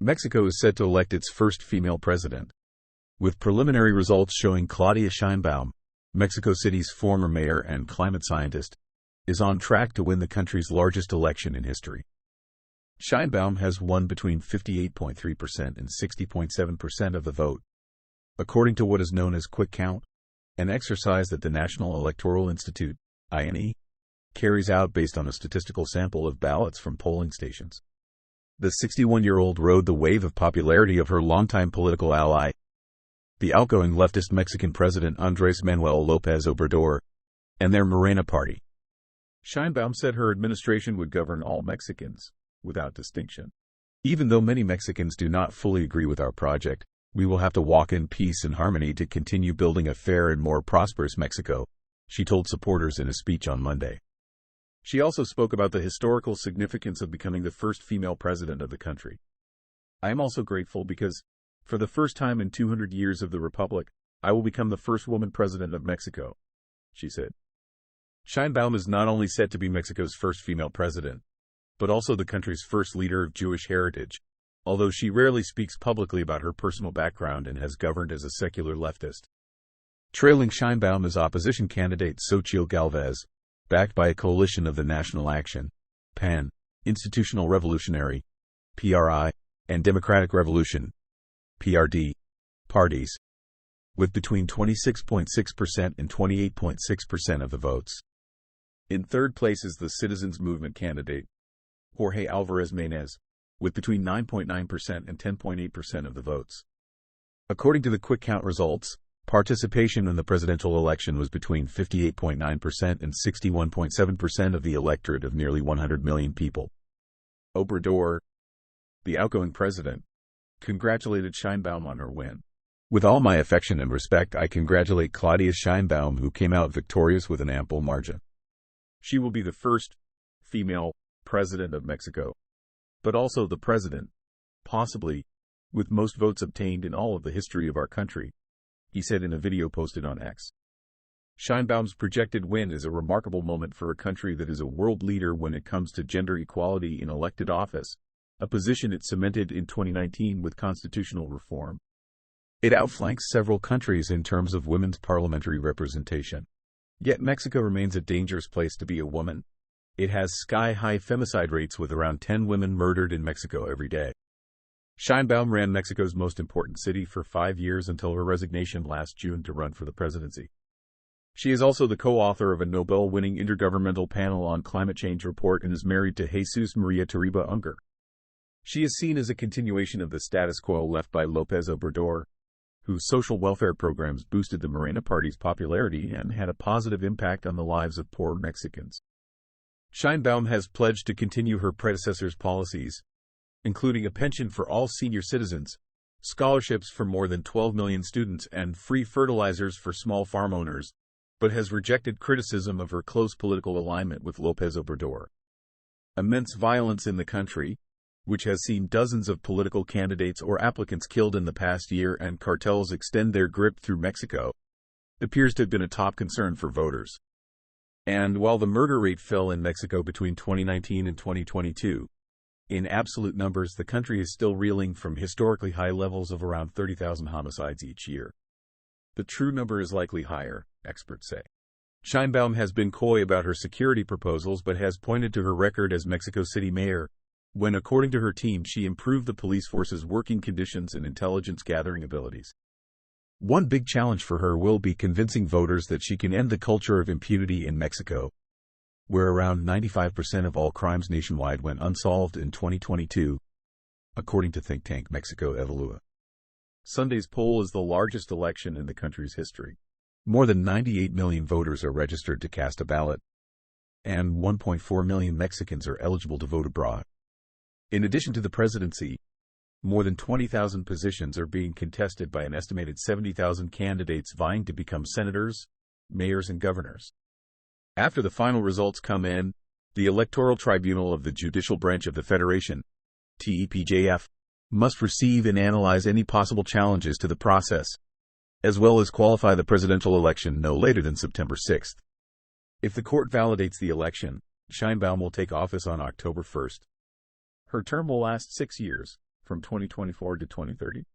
Mexico is set to elect its first female president. With preliminary results showing Claudia Sheinbaum, Mexico City's former mayor and climate scientist, is on track to win the country's largest election in history. Sheinbaum has won between 58.3% and 60.7% of the vote, according to what is known as quick count, an exercise that the National Electoral Institute, INE, carries out based on a statistical sample of ballots from polling stations. The 61-year-old rode the wave of popularity of her longtime political ally, the outgoing leftist Mexican president Andrés Manuel López Obrador, and their Morena party. Sheinbaum said her administration would govern all Mexicans, without distinction. Even though many Mexicans do not fully agree with our project, we will have to walk in peace and harmony to continue building a fair and more prosperous Mexico, she told supporters in a speech on Monday. She also spoke about the historical significance of becoming the first female president of the country. I am also grateful because, for the first time in 200 years of the Republic, I will become the first woman president of Mexico, she said. Sheinbaum is not only set to be Mexico's first female president, but also the country's first leader of Jewish heritage, although she rarely speaks publicly about her personal background and has governed as a secular leftist. Trailing Sheinbaum is opposition candidate xochitl Gálvez, backed by a coalition of the National Action, PAN, Institutional Revolutionary, PRI, and Democratic Revolution, PRD, parties, with between 26.6% and 28.6% of the votes. In third place is the Citizens Movement candidate, Jorge Álvarez Maínez, with between 9.9% and 10.8% of the votes. According to the quick count results, participation in the presidential election was between 58.9% and 61.7% of the electorate of nearly 100 million people. Obrador, the outgoing president, congratulated Sheinbaum on her win. With all my affection and respect, I congratulate Claudia Sheinbaum, who came out victorious with an ample margin. She will be the first female president of Mexico, but also the president, possibly, with most votes obtained in all of the history of our country, he said in a video posted on X. Sheinbaum's projected win is a remarkable moment for a country that is a world leader when it comes to gender equality in elected office, a position it cemented in 2019 with constitutional reform. It outflanks several countries in terms of women's parliamentary representation. Yet Mexico remains a dangerous place to be a woman. It has sky-high femicide rates with around 10 women murdered in Mexico every day. Sheinbaum ran Mexico's most important city for 5 years until her resignation last June to run for the presidency. She is also the co-author of a Nobel-winning Intergovernmental Panel on Climate Change report and is married to Jesus Maria Toribia Unger. She is seen as a continuation of the status quo left by López Obrador, whose social welfare programs boosted the Morena party's popularity and had a positive impact on the lives of poor Mexicans. Sheinbaum has pledged to continue her predecessor's policies, including a pension for all senior citizens, scholarships for more than 12 million students, and free fertilizers for small farm owners, but has rejected criticism of her close political alignment with López Obrador. Immense violence in the country, which has seen dozens of political candidates or applicants killed in the past year and cartels extend their grip through Mexico, appears to have been a top concern for voters. And while the murder rate fell in Mexico between 2019 and 2022, in absolute numbers the country is still reeling from historically high levels of around 30,000 homicides each year. The true number is likely higher, experts say. Sheinbaum has been coy about her security proposals but has pointed to her record as Mexico City mayor, when according to her team she improved the police force's working conditions and intelligence-gathering abilities. One big challenge for her will be convincing voters that she can end the culture of impunity in Mexico, where around 95% of all crimes nationwide went unsolved in 2022, according to think tank Mexico Evalúa. Sunday's poll is the largest election in the country's history. More than 98 million voters are registered to cast a ballot, and 1.4 million Mexicans are eligible to vote abroad. In addition to the presidency, more than 20,000 positions are being contested by an estimated 70,000 candidates vying to become senators, mayors, and governors. After the final results come in, the Electoral Tribunal of the Judicial Branch of the Federation, TEPJF, must receive and analyze any possible challenges to the process, as well as qualify the presidential election no later than September 6. If the court validates the election, Sheinbaum will take office on October 1. Her term will last 6 years, from 2024 to 2030.